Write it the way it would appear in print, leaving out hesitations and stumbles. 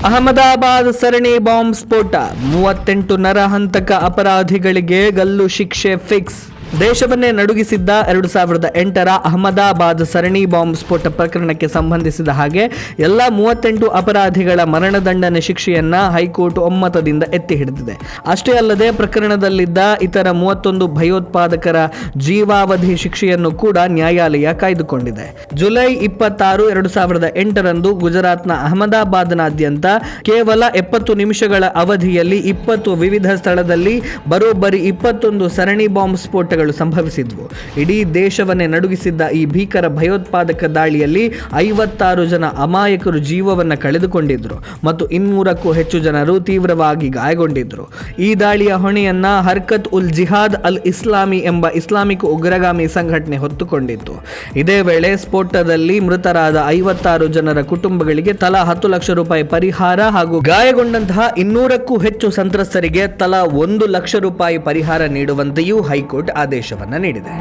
ಅಹಮದಾಬಾದ್ ಸರಣಿ ಬಾಂಬ್ ಸ್ಫೋಟ, 38 ನರಹಂತಕ ಅಪರಾಧಿಗಳಿಗೆ ಗಲ್ಲು ಶಿಕ್ಷೆ ಫಿಕ್ಸ್. ದೇಶವನ್ನೇ ನಡುಗಿಸಿದ್ದ 2008ರ ಅಹಮದಾಬಾದ್ ಸರಣಿ ಬಾಂಬ್ ಸ್ಫೋಟ ಪ್ರಕರಣಕ್ಕೆ ಸಂಬಂಧಿಸಿದ ಹಾಗೆ ಎಲ್ಲ 38 ಅಪರಾಧಿಗಳ ಮರಣದಂಡನೆ ಶಿಕ್ಷೆಯನ್ನ ಹೈಕೋರ್ಟ್ ಒಮ್ಮತದಿಂದ ಎತ್ತಿ ಹಿಡಿದಿದೆ. ಅಷ್ಟೇ ಅಲ್ಲದೆ ಪ್ರಕರಣದಲ್ಲಿದ್ದ ಇತರ 31 ಭಯೋತ್ಪಾದಕರ ಜೀವಾವಧಿ ಶಿಕ್ಷೆಯನ್ನು ಕೂಡ ನ್ಯಾಯಾಲಯ ಕಾಯ್ದುಕೊಂಡಿದೆ. ಜುಲೈ 26, 2008ರಂದು ಗುಜರಾತ್ನ ಅಹಮದಾಬಾದ್ನಾದ್ಯಂತ ಕೇವಲ 70 ನಿಮಿಷಗಳ ಅವಧಿಯಲ್ಲಿ 20 ವಿವಿಧ ಸ್ಥಳದಲ್ಲಿ ಬರೋಬ್ಬರಿ 21 ಸರಣಿ ಬಾಂಬ್ ಸ್ಫೋಟಗಳು ಸಂಭವಿಸಿದ್ವು. ಇಡೀ ದೇಶವನ್ನೇ ನಡುಗಿಸಿದ್ದ ಈ ಭೀಕರ ಭಯೋತ್ಪಾದಕ ದಾಳಿಯಲ್ಲಿ 56 ಜನ ಅಮಾಯಕರು ಜೀವವನ್ನು ಕಳೆದುಕೊಂಡಿದ್ರು ಮತ್ತು 200ಕ್ಕೂ ಹೆಚ್ಚು ಜನರು ತೀವ್ರವಾಗಿ ಗಾಯಗೊಂಡಿದ್ರು. ಈ ದಾಳಿಯ ಹೊಣೆಯನ್ನ ಹರ್ಕತ್ ಉಲ್ ಜಿಹಾದ್ ಅಲ್ ಇಸ್ಲಾಮಿ ಎಂಬ ಇಸ್ಲಾಮಿಕ್ ಉಗ್ರಗಾಮಿ ಸಂಘಟನೆ ಹೊತ್ತುಕೊಂಡಿತ್ತು. ಇದೇ ವೇಳೆ ಸ್ಫೋಟದಲ್ಲಿ ಮೃತರಾದ 56 ಜನರ ಕುಟುಂಬಗಳಿಗೆ ತಲಾ 10 ಲಕ್ಷ ರೂಪಾಯಿ ಪರಿಹಾರ ಹಾಗೂ ಗಾಯಗೊಂಡಂತಹ 200ಕ್ಕೂ ಹೆಚ್ಚು ಸಂತ್ರಸ್ತರಿಗೆ ತಲಾ 1 ಲಕ್ಷ ರೂಪಾಯಿ ಪರಿಹಾರ ನೀಡುವಂತೆಯೂ ಹೈಕೋರ್ಟ್ ಆದೇಶವನ್ನು ನೀಡಿದೆ.